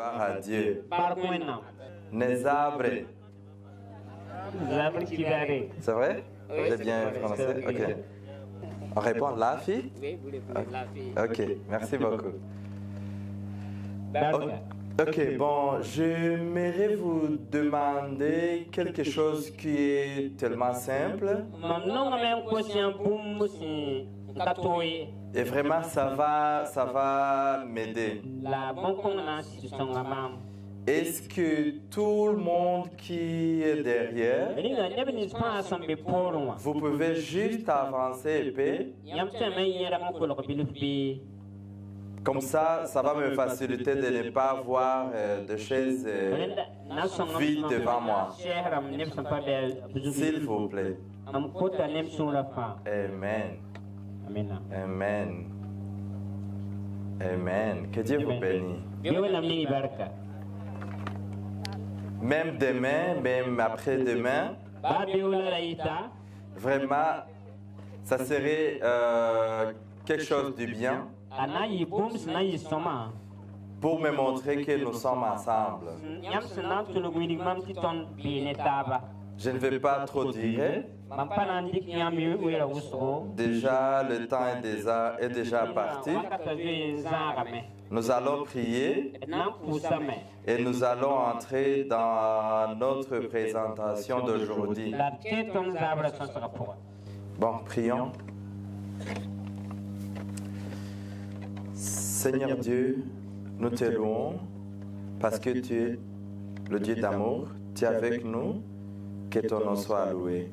Gloire à Dieu. Nezabre. C'est vrai? J'ai bien français? Ok. On répond la fille? Oui, vous répondez la fille. Ok, merci beaucoup. Ok, bon, j'aimerais vous demander quelque chose qui est tellement simple. Et vraiment, ça va m'aider. Est-ce que tout le monde qui est derrière, vous pouvez juste avancer épais? Comme ça va me faciliter de ne pas avoir de chaises vides devant moi. S'il vous plaît. Amen. Amen. Amen. Que Dieu vous bénisse. Même demain, même après-demain, vraiment, ça serait quelque chose de bien pour me montrer que nous sommes ensemble. Je ne vais pas trop dire. Déjà, le temps est déjà parti. Nous allons prier et nous allons entrer dans notre présentation d'aujourd'hui. Bon, prions. Seigneur Dieu, nous te louons parce que tu es le Dieu d'amour, tu es avec nous, que ton nom soit loué.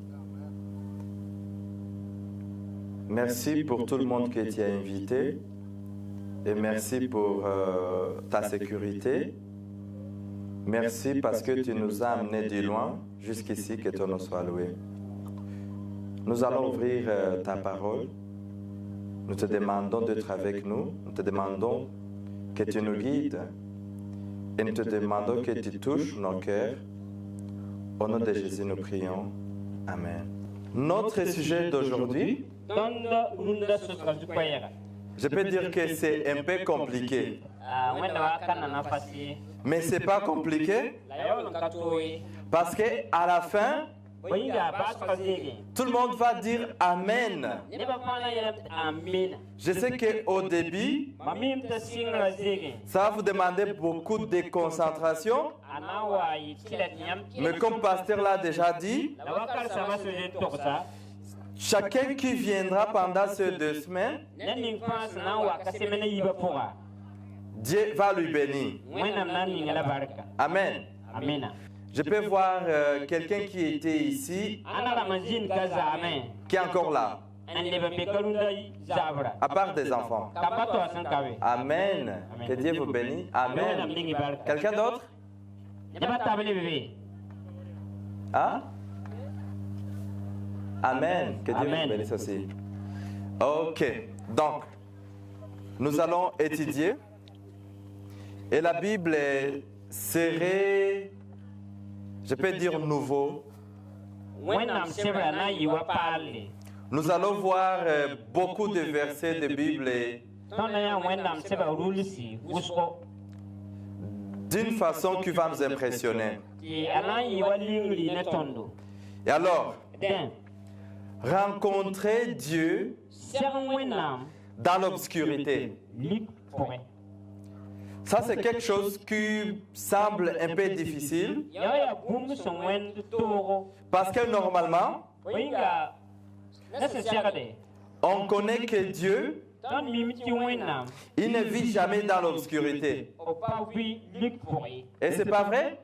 Merci pour tout le monde que tu as invité et merci pour ta sécurité. Merci parce que tu nous as amenés de loin jusqu'ici, que ton nom soit loué. Nous allons ouvrir ta parole. Nous te demandons d'être avec nous. Nous te demandons que tu nous guides. Et nous te demandons que tu touches nos cœurs. Au nom de Jésus, nous prions. Amen. Notre sujet d'aujourd'hui, je peux dire que c'est un peu compliqué. Mais ce n'est pas compliqué parce qu'à la fin, tout le monde va dire Amen. Je sais qu'au début, ça va vous demander beaucoup de concentration. Mais comme Pasteur l'a déjà dit, chacun qui viendra pendant ces 2 semaines, Dieu va lui bénir. Amen. Je peux voir quelqu'un qui était ici, qui est encore là, à part des enfants. Amen. Que Dieu vous bénisse. Amen. Quelqu'un d'autre? Hein? Amen. Que Dieu vous bénisse aussi. Ok. Donc, nous allons étudier. Et la Bible serait, je peux dire, nouveau. Nous allons voir beaucoup de versets de Bible d'une façon qui va nous impressionner. Et alors, rencontrer Dieu dans l'obscurité. Ça, c'est quelque chose qui semble un peu difficile. Parce que normalement, on connaît que Dieu, il ne vit jamais dans l'obscurité. Et c'est pas vrai?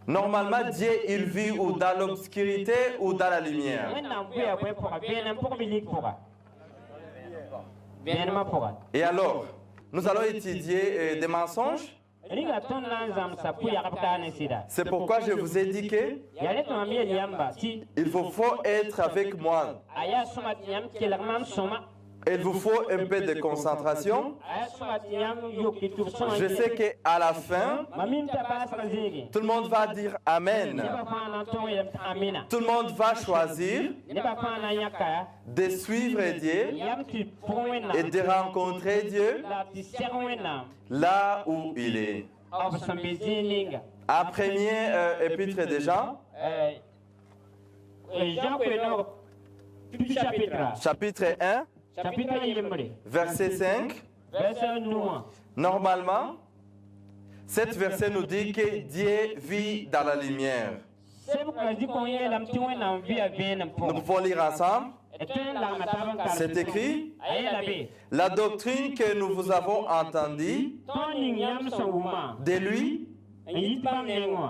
Normalement, Dieu, il vit ou dans l'obscurité ou dans la lumière. Et alors, nous allons étudier des mensonges. C'est pourquoi je vous ai dit que il faut être avec moi. Il vous faut un peu de concentration. Je sais qu'à la fin, tout le monde va dire Amen. Tout le monde va choisir de suivre Dieu et de rencontrer Dieu là où il est. Un premier épître de Jean, chapitre 1, verset 5. Normalement, cette verset nous dit que Dieu vit dans la lumière. Nous pouvons lire ensemble. C'est écrit, la doctrine que nous vous avons entendue de lui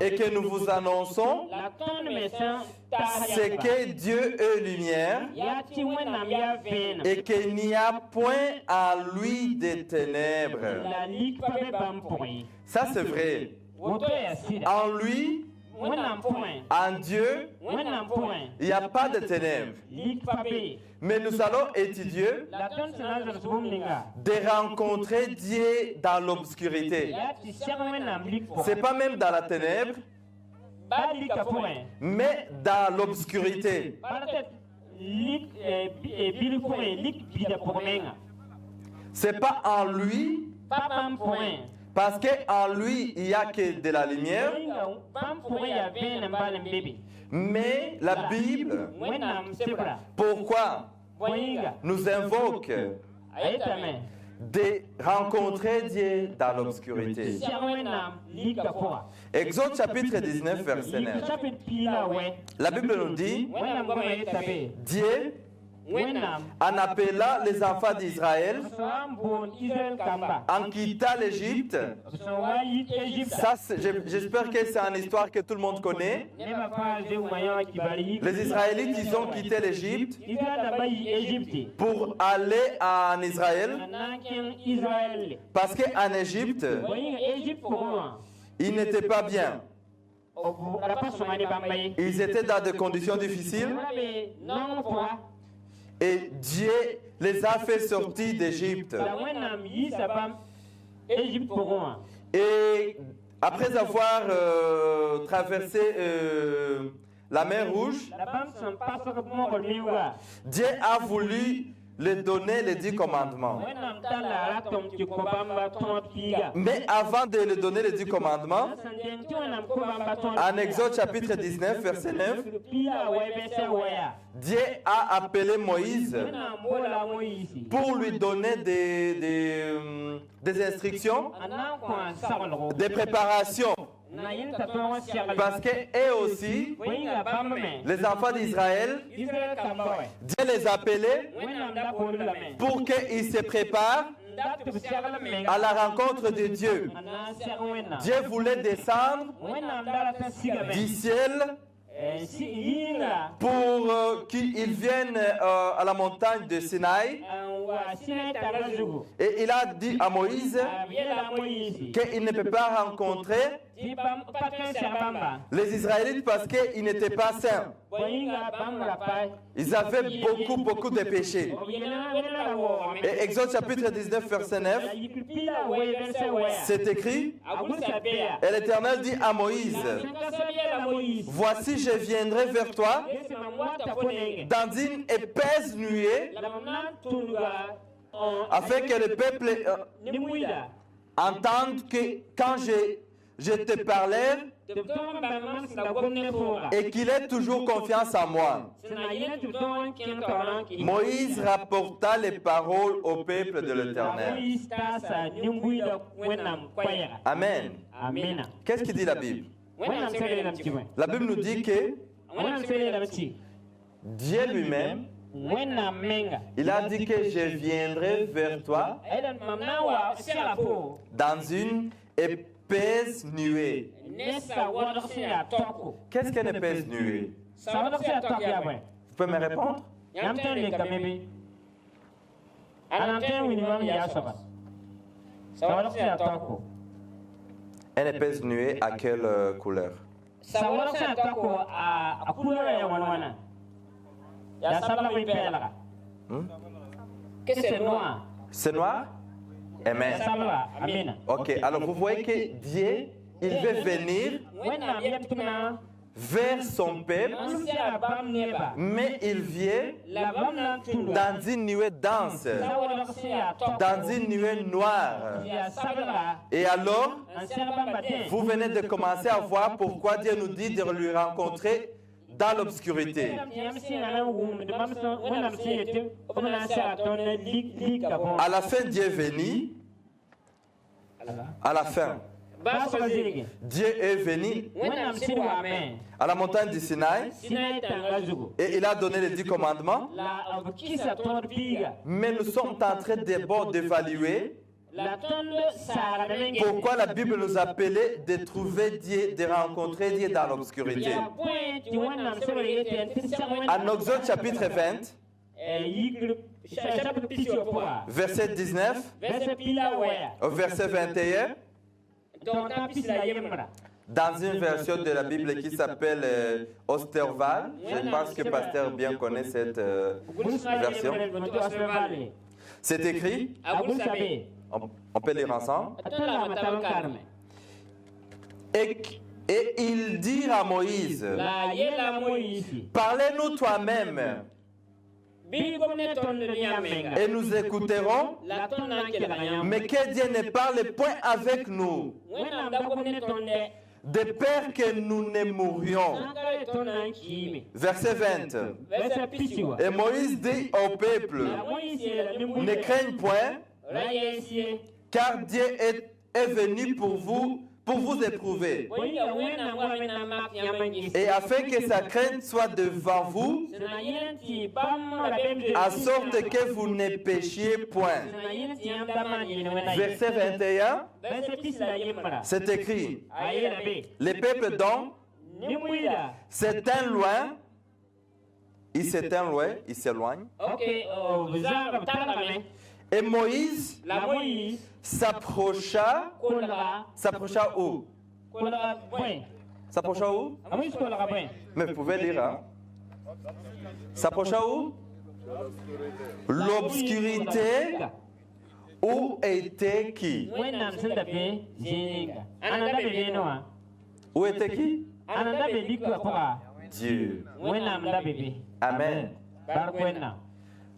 et que nous vous annonçons, c'est que Dieu est lumière et qu'il n'y a point à lui de ténèbres. Ça c'est vrai. En lui, en Dieu, il n'y a pas de ténèbres. Mais nous allons étudier de rencontrer Dieu dans l'obscurité. Ce n'est pas même dans la ténèbre, mais dans l'obscurité. Ce n'est pas en lui, parce qu'en lui, il n'y a que de la lumière. Mais la Bible, pourquoi nous invoque de rencontrer Dieu dans l'obscurité? Exode chapitre 19, verset 9. La Bible nous dit, Dieu, en appelant les enfants d'Israël, en quittant l'Égypte, ça, j'espère que c'est une histoire que tout le monde connaît. Les Israélites, ils ont quitté l'Égypte pour aller en Israël, parce qu'en Égypte, ils n'étaient pas bien. Ils étaient dans des conditions difficiles. Et Dieu les a fait sortir d'Égypte. Et après avoir traversé la mer Rouge, Dieu a voulu leur donner les 10 commandements. Mais avant de leur donner les 10 commandements, en Exode chapitre 19, verset 9, Dieu a appelé Moïse pour lui donner des instructions, des préparations. Parce qu'eux aussi, les enfants d'Israël, Dieu les appelait pour qu'ils se préparent à la rencontre de Dieu. Dieu voulait descendre du ciel pour qu'ils viennent à la montagne de Sinaï. Et il a dit à Moïse qu'il ne peut pas rencontrer les Israélites parce qu'ils n'étaient pas saints. Ils avaient beaucoup de péchés. Et Exode chapitre 19, verset 9, c'est écrit, et l'Éternel dit à Moïse, voici je viendrai vers toi dans une épaisse nuée, afin que le peuple entende que quand je te parlais et qu'il ait toujours confiance en moi. Moïse rapporta les paroles au peuple de l'Éternel. Amen. Qu'est-ce qu'il dit la Bible? La Bible nous dit que Dieu lui-même, il a dit que je viendrai vers toi dans une épaisse nuée. Qu'est-ce qu'une épaisse nuée? Vous pouvez me répondre? Une épaisse nuée à quelle couleur? que c'est noir. C'est noir? Amen. Amen. Ok, alors vous voyez que Dieu, il veut venir vers son peuple, mais il vient dans une nuée dense, dans une nuée noire. Et alors, vous venez de commencer à voir pourquoi Dieu nous dit de lui rencontrer dans l'obscurité. À la fin, Dieu est venu. À la fin, Dieu est venu à la montagne du Sinaï et il a donné les 10 commandements. Mais nous sommes en train d'abord d'évaluer pourquoi la Bible nous appelait de trouver Dieu, de rencontrer Dieu dans l'obscurité. En Exode chapitre 20, verset 19, au verset 21, dans une version de la Bible qui s'appelle Osterval, je pense que Pasteur bien connaît cette version. C'est écrit, on peut lire ensemble. Et il dit à Moïse, parlez-nous toi-même. Et nous écouterons, mais que Dieu ne parle point avec nous, de peur que nous ne mourions. Verset 20. Et Moïse dit au peuple, ne craignez point, car Dieu est venu pour vous éprouver. Et afin que sa crainte soit devant vous, à sorte que vous ne péchiez point. Verset 21, c'est écrit, les peuples donc s'éteignent loin, ils s'éloignent. Et Moïse s'approcha où? S'approcha où? Mais vous pouvez lire, hein? S'approcha où? L'obscurité. Où était qui? Où était qui? Dieu. Amen.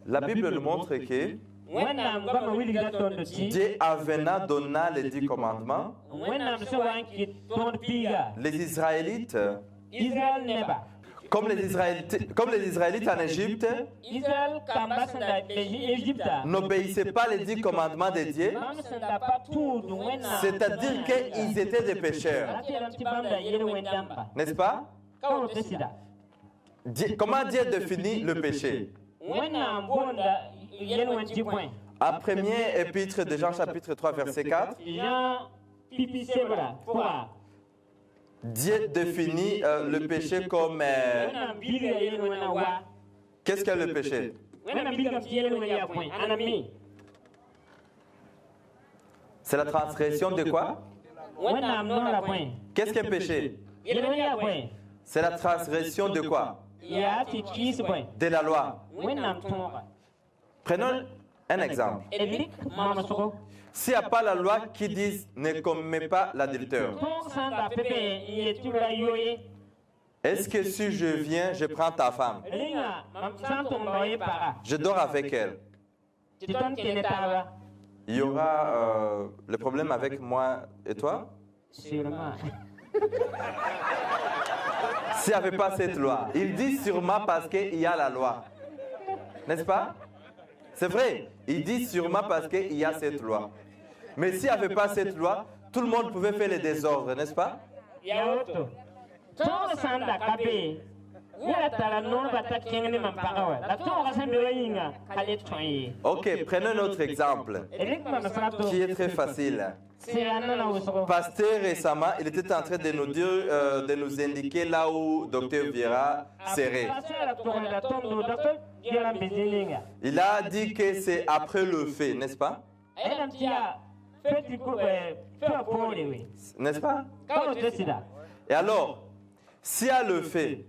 La Bible nous montre que Dieu avenant donna les 10 commandements. Les Israélites, comme les Israélites en Égypte, n'obéissaient pas les 10 commandements de Dieu, c'est-à-dire qu'ils étaient des pécheurs. N'est-ce pas? Comment Dieu définit le péché? En premier épître de Jean chapitre 3 verset 4, Dieu définit le péché comme... Qu'est-ce qu'est le péché? C'est la transgression de quoi? Qu'est-ce qu'un péché? C'est la transgression de quoi? De la loi. Prenons un exemple. S'il n'y a pas la loi qui dit ne commets pas l'adultère, est-ce que si je viens, je prends ta femme, je dors avec elle, il y aura le problème avec moi et toi? Sûrement. S'il n'y avait pas cette loi, il dit sûrement parce qu'il y a la loi. N'est-ce pas? C'est vrai, il dit sûrement parce qu'il y a cette loi. Mais s'il n'y avait pas cette loi, tout le monde pouvait faire les désordres, n'est-ce pas? Ok, prenons un autre exemple qui est très facile. Pasteur récemment, il était en train de nous dire, de nous indiquer là où Dr Vieira serait. Il a dit que c'est après le fait, n'est-ce pas? N'est-ce pas? Et alors, s'il y a le fait,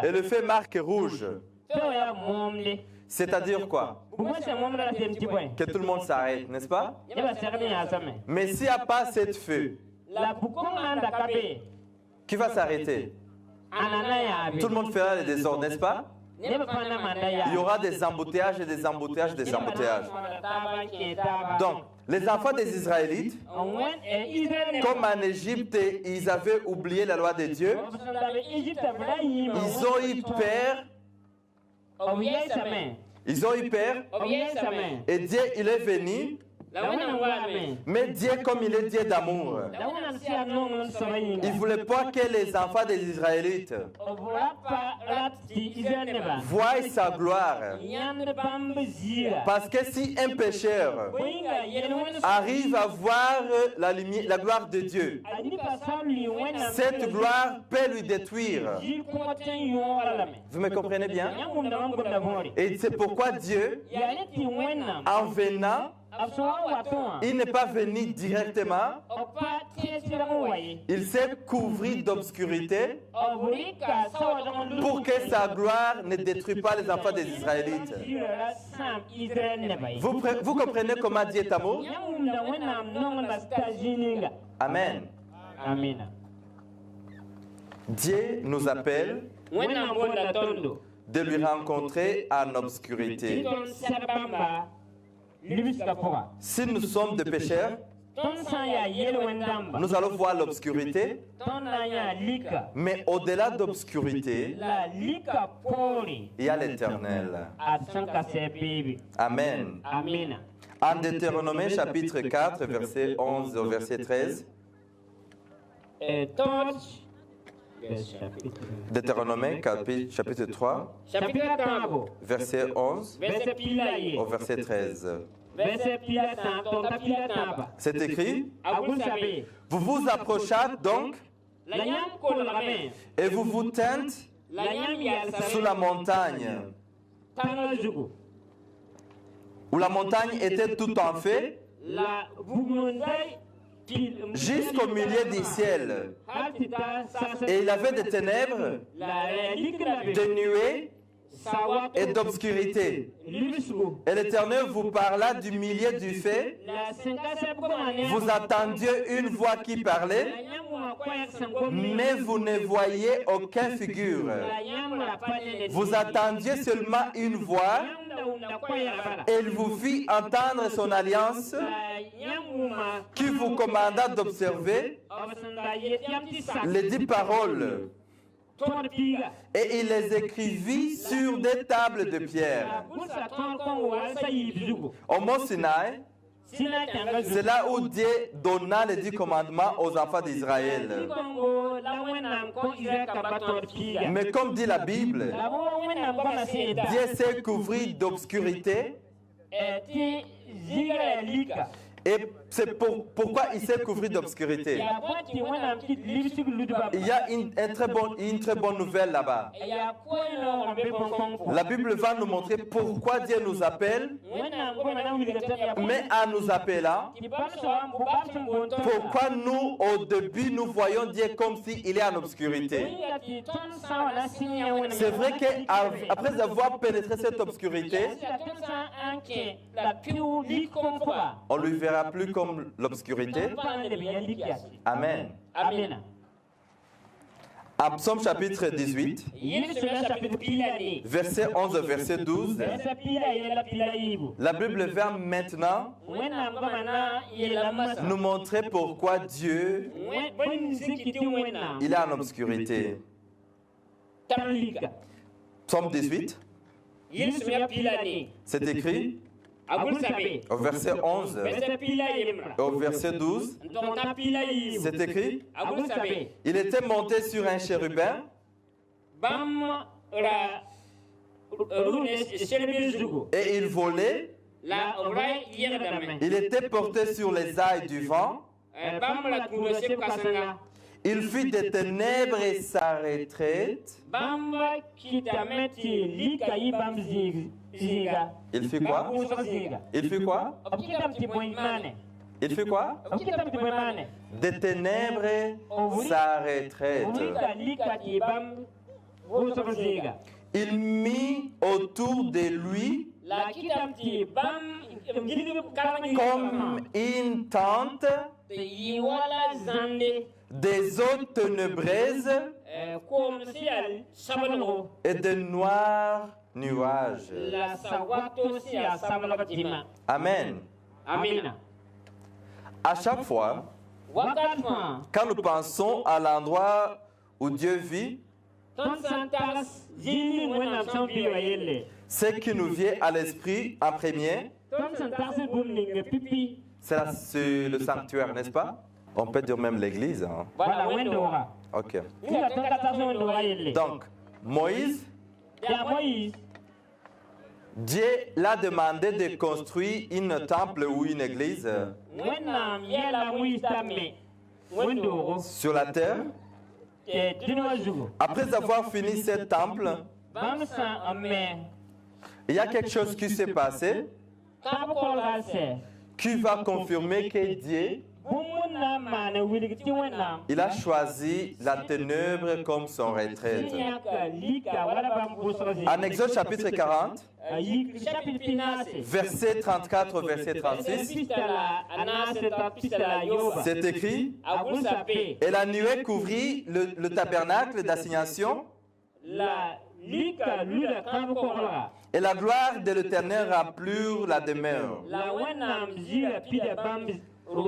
et le fait marque rouge, Toya momle. C'est-à-dire quoi? Buma se momla tem tiboy. Que tout le monde s'arrête, n'est-ce pas? Yaba serni asame. Mais s'il n'y a pas cette feu, La bukonga anda kabe. qui va s'arrêter? Anana ya abi. Tout le monde fera le désordre, n'est-ce pas? Neba fana manda ya. Il y aura des embouteillages et des embouteillages, des embouteillages. Donc, les enfants des Israélites, comme en Égypte, ils avaient oublié la loi de Dieu, ils ont eu peur. Ils ont eu peur. Et Dieu, il est venu. Mais Dieu, comme il est Dieu d'amour, il ne voulait pas que les enfants des Israélites voient sa gloire. Parce que si un pécheur arrive à voir la lumière, la gloire de Dieu, cette gloire peut lui détruire. Vous me comprenez bien? Et c'est pourquoi Dieu, en venant, il n'est pas venu directement. Il s'est couvert d'obscurité pour que sa gloire ne détruise pas les enfants des Israélites. Vous comprenez comment Dieu est amour? Amen. Dieu nous appelle de lui rencontrer en obscurité. Si nous sommes des pécheurs, nous allons voir l'obscurité, mais au-delà d'obscurité, il y a l'Éternel. Amen. En Deutéronome chapitre 4, verset 11 au verset 13, Deutéronome chapitre 3, verset 11 au verset 13. C'est écrit: vous vous approchez donc et vous vous tentez sous la montagne, où la montagne était tout en feu, jusqu'au milieu du ciel. Et il avait des ténèbres, des nuées et d'obscurité. Et l'Éternel vous parla du milieu du feu. Vous attendiez une voix qui parlait, mais vous ne voyez aucune figure. Vous attendiez seulement une voix. Elle vous fit entendre son alliance qui vous commanda d'observer les 10 paroles. Et il les écrivit sur des tables de pierre. Au mont Sinaï, c'est là où Dieu donna les 10 commandements aux enfants d'Israël. Mais comme dit la Bible, Dieu s'est couvert d'obscurité. Et c'est pourquoi il s'est couvert d'obscurité. Il y a une très bonne nouvelle là-bas. La Bible va nous montrer pourquoi Dieu nous appelle, mais en nous appelant, pourquoi nous, au début, nous voyons Dieu comme s'il est en obscurité. C'est vrai qu'après avoir pénétré cette obscurité, on ne lui verra plus comme l'obscurité. Amen. En Psaume chapitre 18, verset 11 au verset 12, la Bible vient maintenant nous montrer pourquoi Dieu il est en obscurité. Psaume 18, c'est écrit au verset 11 et au verset 12, c'est écrit: il était monté sur un chérubin et il volait. Il était porté sur les ailes du vent. Il fit des ténèbres et sa retraite. Il fit quoi? Il fit quoi? Il fit quoi? Des ténèbres et sa retraite. il mit autour de lui La kitam ti bam ngiligi karang comme une tente te yiwala zande des eaux ténébreuses comme si al sabalo et de noirs nuages. la sawato si a sabalo tima. Amen. Amina. À chaque fois, Wakatma quand nous pensons à l'endroit où Dieu vit, ton santas jini wena champi wayele. ce qui nous vient à l'esprit en premier, Ton santas bumning pipi. c'est le sanctuaire, n'est-ce pas? On peut dire même l'église. Hein. Voilà wendora. Ok. Ila ton kataso wendora yele. Donc, Moïse, Ya Moïse Dieu l'a demandé de construire un temple ou une église wena yela Moïse tame. Wendoro sur la terre. Dinozu. Après avoir fini ce temple, Bamsa ame. il y a quelque chose qui s'est passé Kapola se. qui va confirmer que Dieu, Bumuna mane wilgiti wena. il a choisi la ténèbre comme son retraite. En Exode chapitre 40, verset 34 au verset 36, c'est écrit: Et la nuée couvrit le tabernacle d'assignation, et la gloire de l'Éternel remplit la demeure.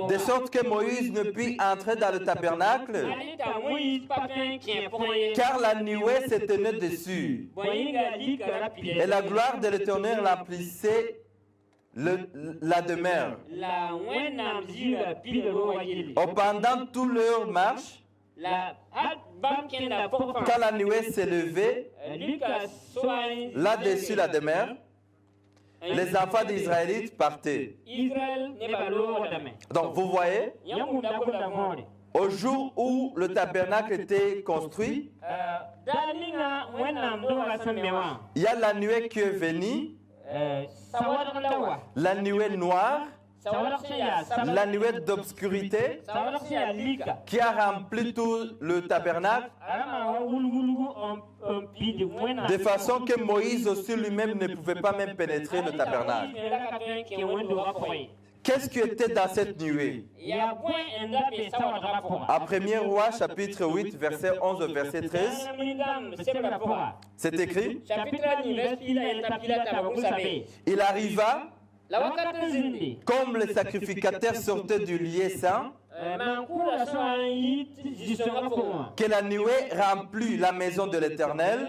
De sorte que Moïse ne put entrer dans le tabernacle, car la nuée se tenait dessus. Et la gloire de l'Éternel remplissait la demeure. Pendant toute leur marche, quand la nuée s'est levée là-dessus la demeure, les enfants d'Israël partaient. Donc vous voyez, au jour où le tabernacle était construit, il y a la nuée qui est venue, la nuée noire, la nuée d'obscurité qui a rempli tout le tabernacle, de façon que Moïse aussi lui-même ne pouvait pas même pénétrer le tabernacle. Qu'est-ce qui était dans cette nuée? En 1er Roi, chapitre 8, verset 11 au verset 13, c'est écrit: Il arriva, comme les sacrificateurs sortaient du lieu saint, que la nuée remplit la maison de l'Éternel,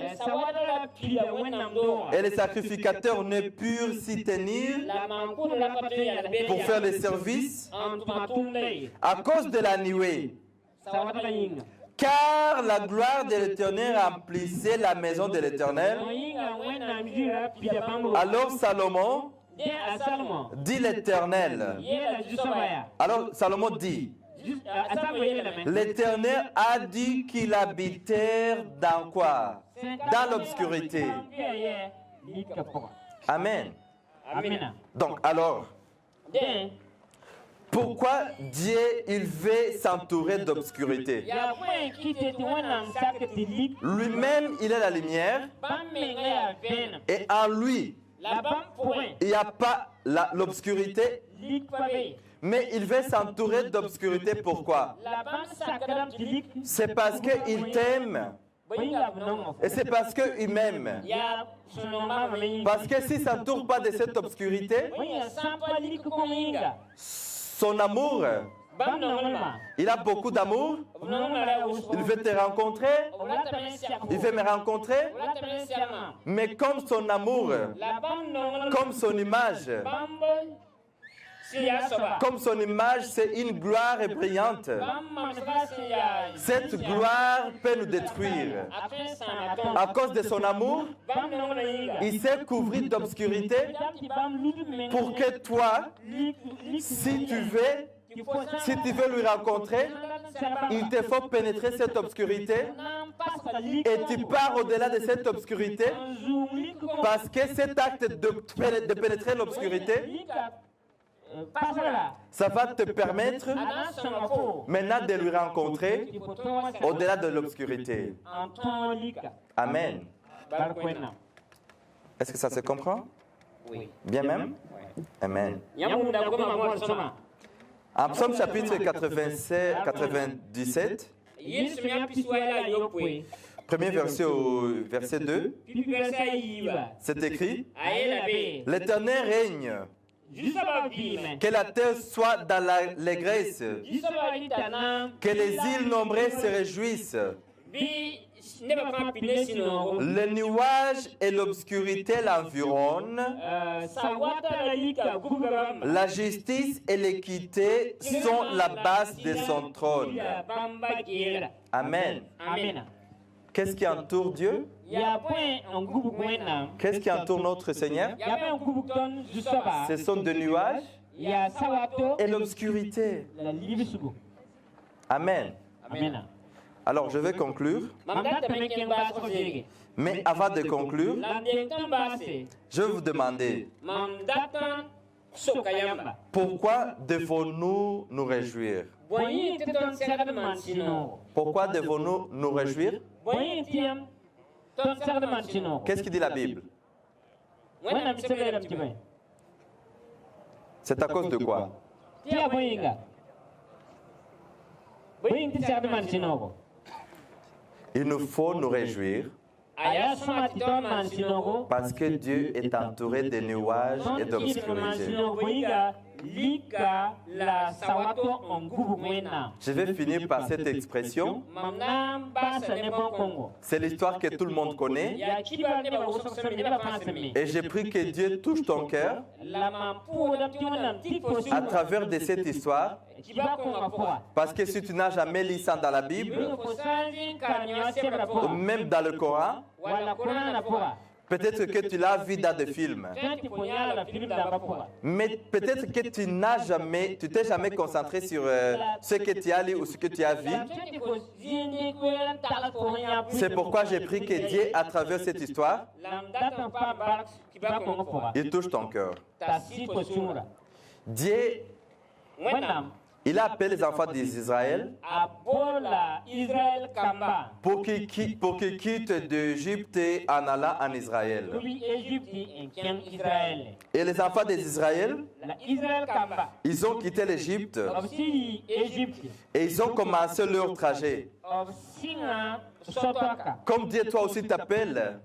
et les sacrificateurs ne purent s'y tenir pour faire les services à cause de la nuée. Car la gloire de l'Éternel remplissait la maison de l'Éternel. Alors Salomon dit l'Éternel. Alors Salomon dit: L'Éternel a dit qu'il habitait dans quoi? Dans l'obscurité. Amen. Donc alors, pourquoi Dieu il veut s'entourer d'obscurité? Lui-même il est la lumière, et en lui il n'y a pas l'obscurité, mais il veut s'entourer d'obscurité. Pourquoi? C'est parce qu'il t'aime. Et c'est parce qu'il m'aime. Parce que s'il ne s'entoure pas de cette obscurité, son amour, il a beaucoup d'amour, il veut te rencontrer, il veut me rencontrer, mais comme son amour, comme son image, c'est une gloire brillante. Cette gloire peut nous détruire. À cause de son amour, il s'est couvert d'obscurité pour que toi, si tu veux lui rencontrer, il te faut pénétrer cette obscurité, et tu pars au-delà de cette obscurité, parce que cet acte de pénétrer l'obscurité, ça va te permettre maintenant de lui rencontrer au-delà de l'obscurité. Amen. barkwena. Est-ce que ça se comprend? Oui. Bien même? Ouais. Amen. Nyamunda goma mwa soma. En Psaume chapitre 97, Yesu mya piswala yopwe. premier verset au verset 2, Pipi versa yiba. c'est écrit, Ayela be. l'Éternel règne, Jisaba bime. que la terre soit dans l'allégresse, Jisaba litana. que les îles nombreuses se réjouissent. Bi neba pa pile sino. Le nuage et l'obscurité l'environnent. Sawata la lika gubam. La justice et l'équité sont la base de son trône. Bamba kiera. Amen. Amen. Qu'est-ce qui entoure Dieu? Ya point en gubu kwena. Qu'est-ce qui entoure notre Seigneur? Ya point en gubu ton jusaba. Ce sont des nuages Ya sawato. et l'obscurité. La libi sugu. Amen. Amen. Alors, je vais conclure. Mamdata meken ba sojege. Mais avant de conclure, Landentan base. je vais vous demander, Mamdata sokayamba. pourquoi devons-nous nous réjouir? Boyin teton serad mansino. Pourquoi devons-nous nous réjouir? Boyin tiam ton serad mansino. Qu'est-ce qui dit la Bible? Wana bisebele mtibe. C'est à cause de quoi? Tia boyinga. Boyin ti serad mansino. Il nous faut nous réjouir Aya soma titon mansino. parce que Dieu est entouré de nuages et d'obscurité. Boyinga lika la sawato en gubu mwena. Je vais finir par cette expression. Mamnam basa ne bon Congo. C'est l'histoire que tout le monde connaît. Ya kiba ne ba wosok semi ne ba pansemi. Et j'ai pris que Dieu touche ton cœur La mampu da tiwana tipo su. à travers de cette histoire. Kiba ko ngapwa. Parce que si tu n'as jamais lu ça dans la Bible, ou même dans le Coran, peut-être que tu l'as vu dans des films. Mais peut-être que tu t'es jamais concentré sur ce que tu as lu ou ce que tu as vu. C'est pourquoi j'ai pris que Dieu, à travers cette histoire, il touche ton cœur. Dieu, il a appelé les enfants d'Israël pour qu'ils quittent d'Égypte en allant en Israël. Et les enfants d'Israël, ils ont quitté l'Égypte et ils ont commencé leur trajet. Comme Dieu, toi aussi, t'appelle.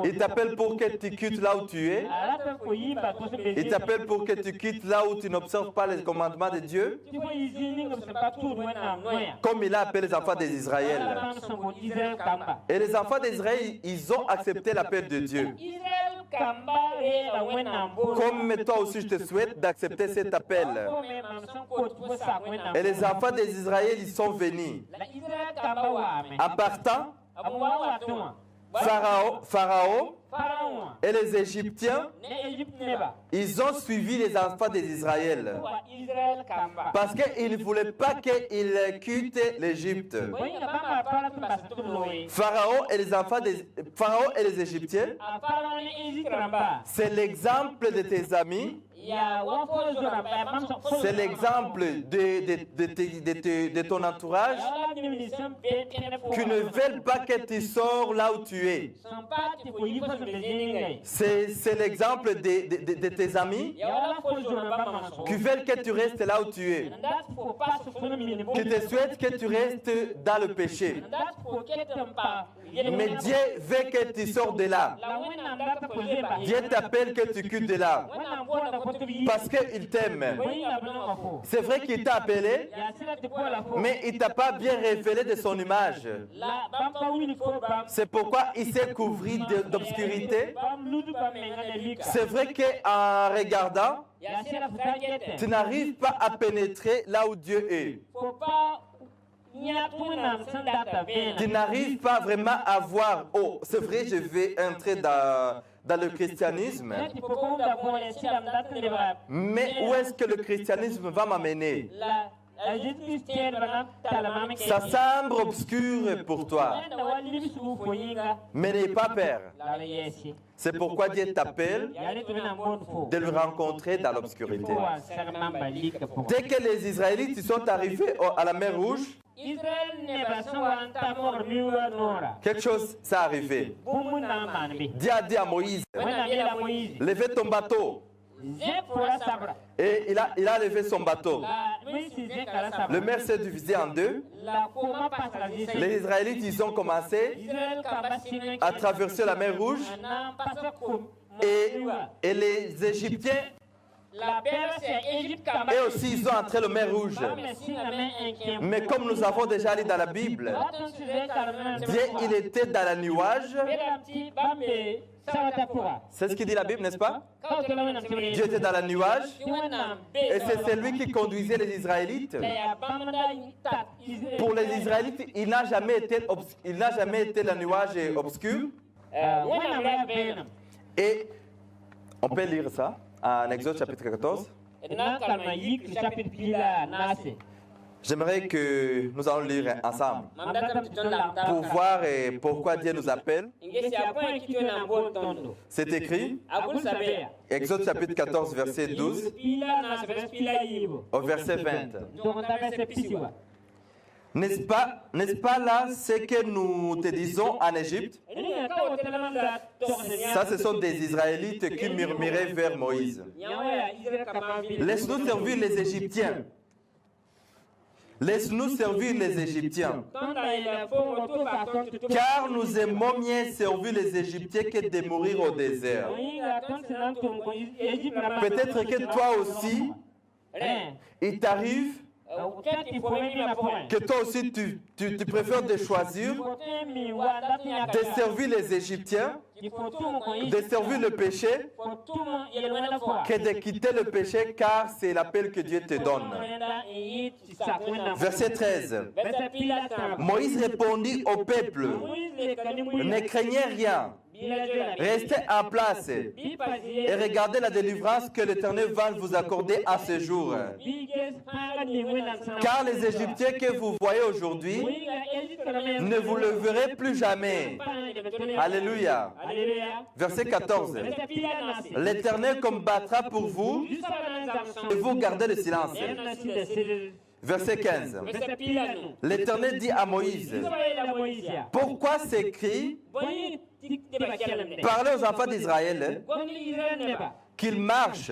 Il t'appelle pour que tu quittes là où tu es. Il t'appelle pour que tu quittes là où tu n'observes pas les commandements de Dieu. Comme il a appelé les enfants d'Israël. Et les enfants d'Israël, ils ont accepté l'appel de Dieu. Comme toi aussi, je te souhaite d'accepter cet appel. Et les enfants d'Israël, ils sont venus. En partant, Pharaon et les Égyptiens, ils ont suivi les enfants d'Israël parce qu'ils ne voulaient pas qu'ils quittent l'Égypte. Pharaon et les Égyptiens, c'est l'exemple de tes amis. C'est l'exemple de ton entourage qui ne veulent pas que tu sors là où tu es. C'est l'exemple de tes amis qui veulent que tu restes là où tu es, qui te souhaitent que tu restes dans le péché. Mais Dieu veut que tu sors de là. Dieu t'appelle que tu quittes de là. Parce qu'il t'aime. C'est vrai qu'il t'a appelé, mais il ne t'a pas bien révélé de son image. C'est pourquoi il s'est couvert d'obscurité. C'est vrai qu'en regardant, tu n'arrives pas à pénétrer là où Dieu est. Tu n'arrives pas vraiment à voir, oh, c'est vrai, je vais entrer dans le christianisme. Mais où est-ce que le christianisme va m'amener? Ça semble obscur pour toi. Mais n'aie pas peur. C'est pourquoi Dieu t'appelle de le rencontrer dans l'obscurité. Dès que les Israélites sont arrivés à la mer Rouge, Quelque chose s'est arrivé. Dieu a dit à Moïse, levez ton bateau. Et il a levé son bateau. Le mer s'est divisé en deux. Les Israélites, ils ont commencé à traverser la mer Rouge. Et les Égyptiens, et aussi ils ont entré le mer Rouge. Mais comme nous avons déjà lu dans la Bible, Dieu, il était dans la nuage. C'est ce qu'il dit la Bible, n'est-ce pas? Dieu était dans la nuage. Et c'est celui qui conduisait les Israélites. Pour les Israélites, il n'a jamais été le nuage obscur. Et on peut lire ça en Exode chapitre 14. J'aimerais que nous allons lire ensemble pour voir pourquoi Dieu nous appelle. C'est écrit, Exode chapitre 14, verset 12 au verset 20. N'est-ce pas là ce que nous te disons en Égypte? Ça, ce sont des Israélites qui murmuraient vers Moïse. Laisse-nous servir les Égyptiens. Laisse-nous servir les Égyptiens. Car nous aimons mieux servir les Égyptiens que de mourir au désert. Peut-être que toi aussi, il t'arrive que toi aussi tu préfères de choisir de servir les Égyptiens, de servir le péché, que de quitter le péché, car c'est l'appel que Dieu te donne. Verset 13. Moïse répondit au peuple, ne craignez rien. Restez en place et regardez la délivrance que l'Éternel va vous accorder à ce jour. Car les Égyptiens que vous voyez aujourd'hui, ne vous le verrez plus jamais. Alléluia. Verset 14. L'Éternel combattra pour vous et vous gardez le silence. Verset 15. L'Éternel dit à Moïse, pourquoi ces cris? Parlez aux enfants d'Israël qu'ils marchent.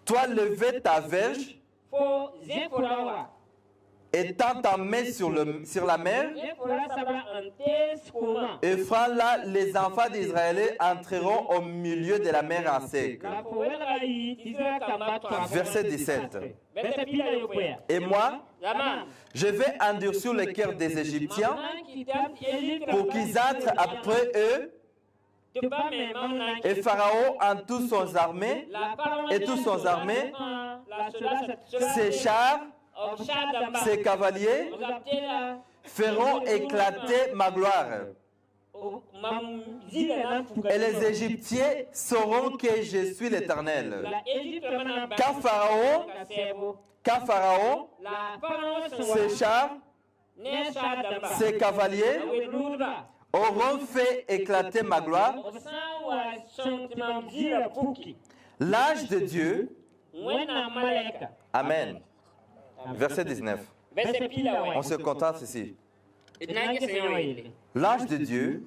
Toi, levez ta verge et tends ta main sur la mer, et franc-là, les enfants d'Israël entreront au milieu de la mer en sec. Verset 17. Et moi, je vais endurcir le cœur des Égyptiens pour qu'ils entrent après eux, et Pharaon en tous son armée, ses chars, ses cavaliers feront éclater ma gloire. Et les Égyptiens sauront que je suis l'Éternel. Car Pharaon, ses chars, ses cavaliers auront fait éclater ma gloire. L'ange de Dieu. Amen. Verset 19. On se contente ici. L'ange de Dieu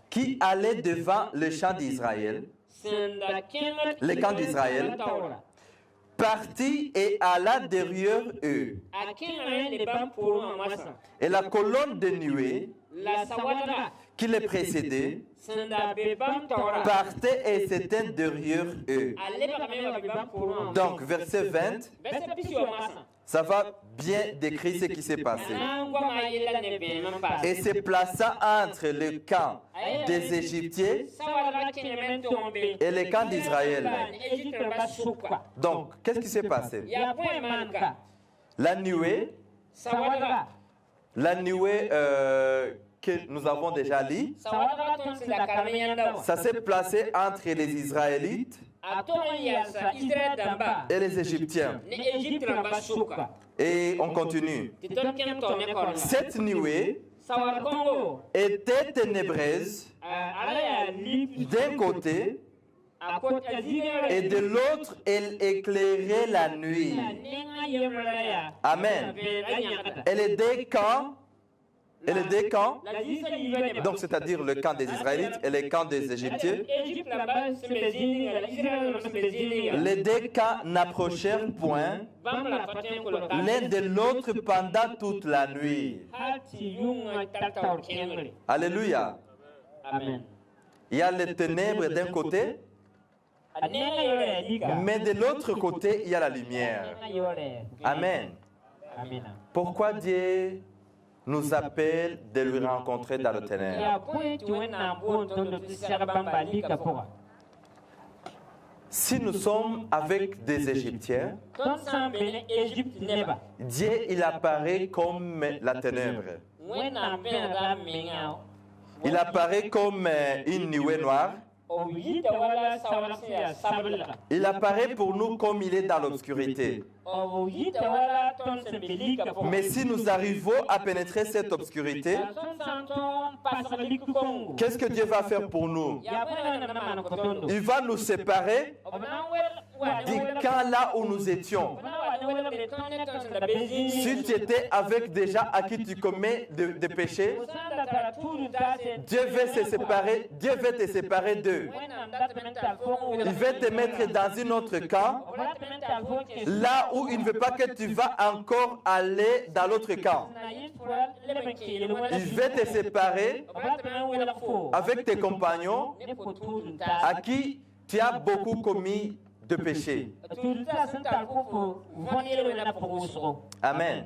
qui allait devant le champ d'Israël, le camp d'Israël, partit et alla derrière eux. Et la colonne de nuée qui les précédait partait et s'éteint derrière eux. Donc, verset 20, ça va bien décrire ce qui s'est passé. Et se plaça entre le camp des Égyptiens et le camp d'Israël. Donc, qu'est-ce qui s'est passé? La nuée que nous avons déjà lu, ça s'est placé entre les Israélites et les Égyptiens. Et on continue. Cette nuée était ténébreuse d'un côté Et de l'autre, elle éclairait la nuit. Amen. Elle aidait quand? Elle aidait quand? Donc, c'est-à-dire le camp des Israélites et le camp des Égyptiens. Les deux camps n'approchèrent point l'un de l'autre pendant toute la nuit. Alléluia. Amen. Il y a les ténèbres d'un côté, mais de l'autre côté, il y a la lumière. Amen. Amen. Pourquoi Dieu nous appelle de lui rencontrer dans le ténèbre? Si nous sommes avec des Égyptiens, Dieu il apparaît comme la ténèbre. Il apparaît comme une nuée noire. Il apparaît pour nous comme il est dans l'obscurité. Mais si nous arrivons à pénétrer cette obscurité, qu'est-ce que Dieu va faire pour nous? Il va nous séparer du camp là où nous étions. Si tu étais avec des gens à qui tu commets des péchés, Dieu veut te séparer d'eux. Il veut te mettre dans un autre camp, là où il ne veut pas que tu vas encore aller dans l'autre camp. Il veut te séparer avec tes compagnons à qui tu as beaucoup commis de péchés. Amen.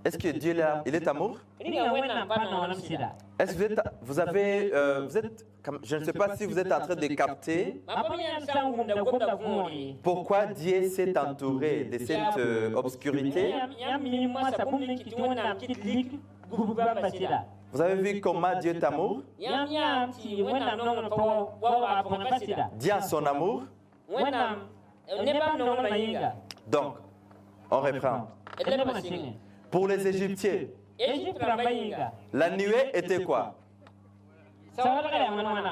Est-ce que Dieu il est amour? Est-ce que vous êtes, je ne sais pas si vous êtes en train de capter pourquoi Dieu s'est entouré de cette obscurité. Vous avez vu comment Dieu est amour? Dieu a son amour. Donc, on reprend. Pour les Égyptiens, la nuée était quoi?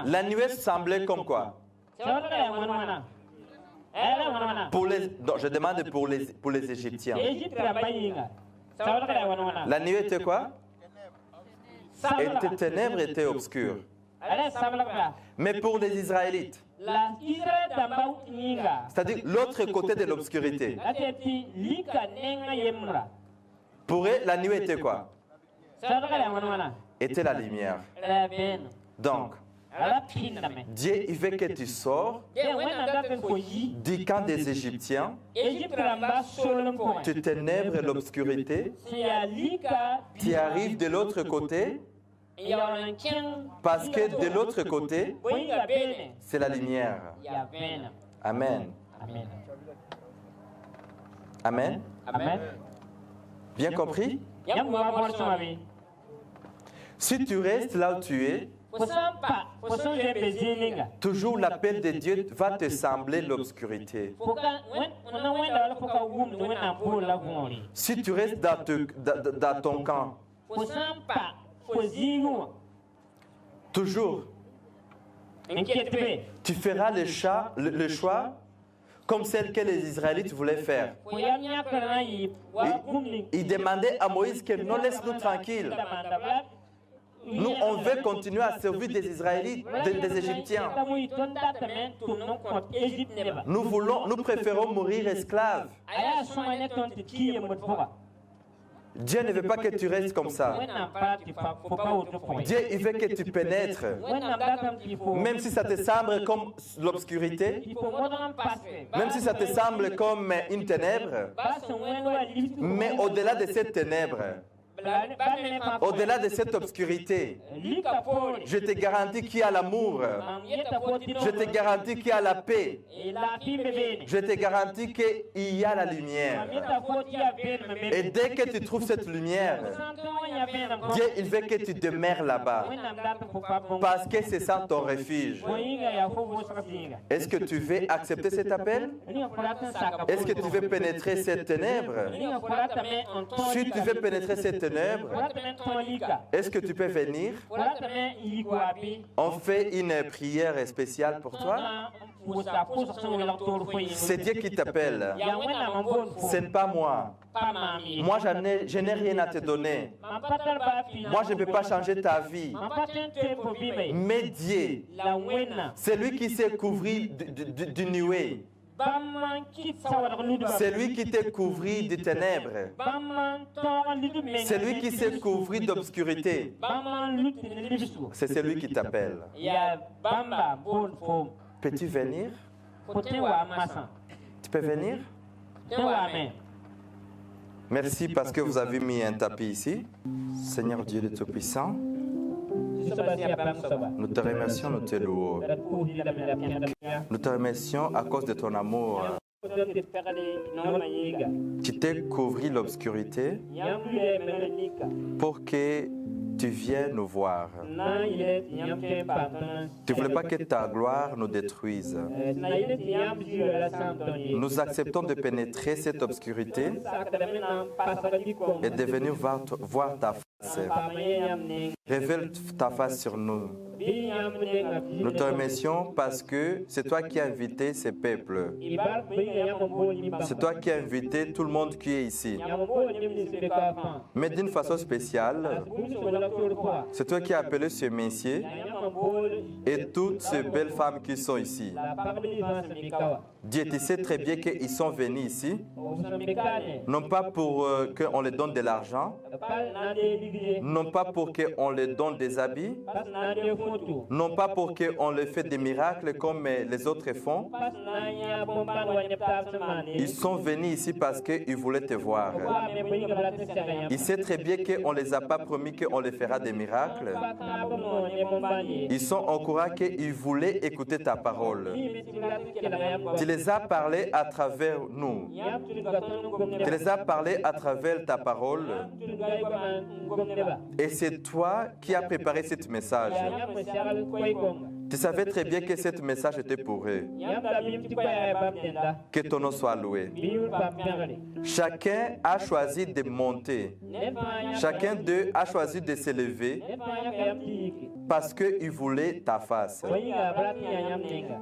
La nuée semblait comme quoi? Non, je demande pour les Égyptiens. La nuée était quoi? Était ténèbres, était obscure. Mais pour les Israélites, c'est-à-dire l'autre côté de l'obscurité, pour eux, la nuit était quoi? Était la lumière. Donc, Dieu, il veut que tu sors du camp des Égyptiens, tu ténèbres l'obscurité, tu arrives de l'autre côté, parce que de l'autre côté, c'est la lumière. Amen. Amen. Amen. Bien compris? Si tu restes là où tu es, toujours l'appel de Dieu va te sembler l'obscurité. Si tu restes dans ton camp, toujours, tu feras le choix comme celle que les Israélites voulaient faire. Ils demandaient à Moïse que non, laisse-nous tranquilles. Nous, on veut continuer à servir des Israélites, des Égyptiens. Nous préférons mourir esclaves. Dieu ne veut pas que tu restes comme ça. Dieu, il veut que tu pénètres. Même si ça te semble comme l'obscurité, même si ça te semble comme une ténèbre, mais au-delà de cette ténèbre, au-delà de cette obscurité, je te garantis qu'il y a l'amour. Je te garantis qu'il y a la paix. Je te garantis qu'il y a la lumière. Et dès que tu trouves cette lumière, Dieu, il veut que tu demeures là-bas. Parce que c'est ça ton refuge. Est-ce que tu veux accepter cet appel? Est-ce que tu veux pénétrer cette ténèbre? Si tu veux pénétrer cette ténèbre, ténèbres, est-ce que tu peux venir? On fait une prière spéciale pour toi. C'est Dieu qui t'appelle. Ce n'est pas moi. Moi, je n'ai rien à te donner. Moi, je ne peux pas changer ta vie. Mais Dieu, c'est lui qui s'est couvert du nuée. C'est lui qui t'est couvert de ténèbres. C'est lui qui s'est couvert d'obscurité. C'est celui qui t'appelle. Peux-tu venir? Tu peux venir? Merci parce que vous avez mis un tapis ici. Seigneur Dieu de Tout-Puissant, nous te remercions, nous te louons. Nous te remercions à cause de ton amour. Tu t'es couvert l'obscurité pour que tu viennes nous voir. Tu ne voulais pas que ta gloire nous détruise. Nous acceptons de pénétrer cette obscurité et de venir voir ta face. Révèle ta face sur nous. Nous te remercions parce que c'est toi qui as invité ces peuples. C'est toi qui as invité tout le monde qui est ici. Mais d'une façon spéciale, c'est toi qui as appelé ce messieurs et toutes ces belles femmes qui sont ici. Dieu, tu sais très bien qu'ils sont venus ici, non pas pour qu'on les donne de l'argent, non pas pour qu'on les donne des habits, non pas pour qu'on les fait des miracles comme les autres font. Ils sont venus ici parce qu'ils voulaient te voir. Ils savent très bien qu'on ne les a pas promis qu'on les fera des miracles. Ils sont au courant qu'ils voulaient écouter ta parole. Tu les as parlé à travers nous. Tu les as parlé à travers ta parole. Et c'est toi qui as préparé ce message. Tu savais très bien que ce message était pour eux. Que ton nom soit loué. Chacun a choisi de monter. Chacun d'eux a choisi de s'élever parce qu'il voulait ta face.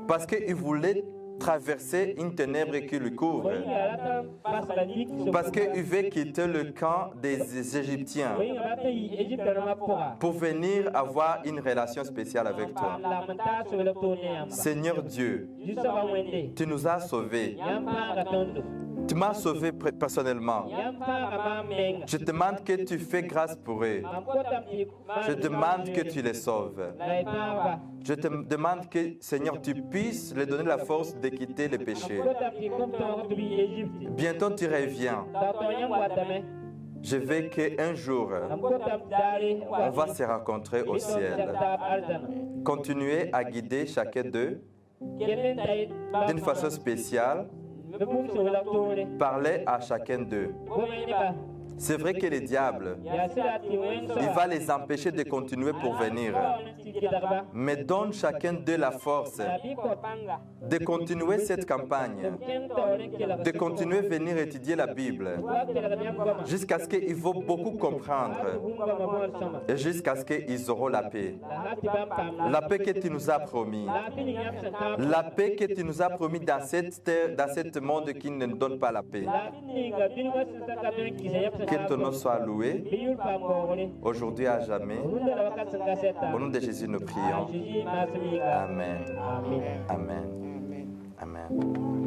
Parce qu'il voulait traverser une ténèbre qui le couvre. Parce qu'il veut quitter le camp des Égyptiens pour venir avoir une relation spéciale avec toi. Seigneur Dieu, tu nous as sauvés. Tu m'as sauvé personnellement. Je demande que tu fais grâce pour eux. Je demande que tu les sauves. Je te demande que, Seigneur, tu puisses leur donner la force de quitter les péchés. Bientôt tu reviens. Je veux qu'un jour, on va se rencontrer au ciel. Continuez à guider chacun d'eux d'une façon spéciale. Parlez à chacun d'eux. C'est vrai que le diable, il va les empêcher de continuer pour venir. Mais donne chacun d'eux la force de continuer cette campagne, de continuer à venir étudier la Bible, jusqu'à ce qu'ils vont beaucoup comprendre et jusqu'à ce qu'ils auront la paix. La paix que tu nous as promis. La paix que tu nous as promis dans cette terre, dans ce monde qui ne nous donne pas la paix. Que ton nom soit loué, aujourd'hui à jamais. Au nom de Jésus, nous prions. Amen. Amen. Amen.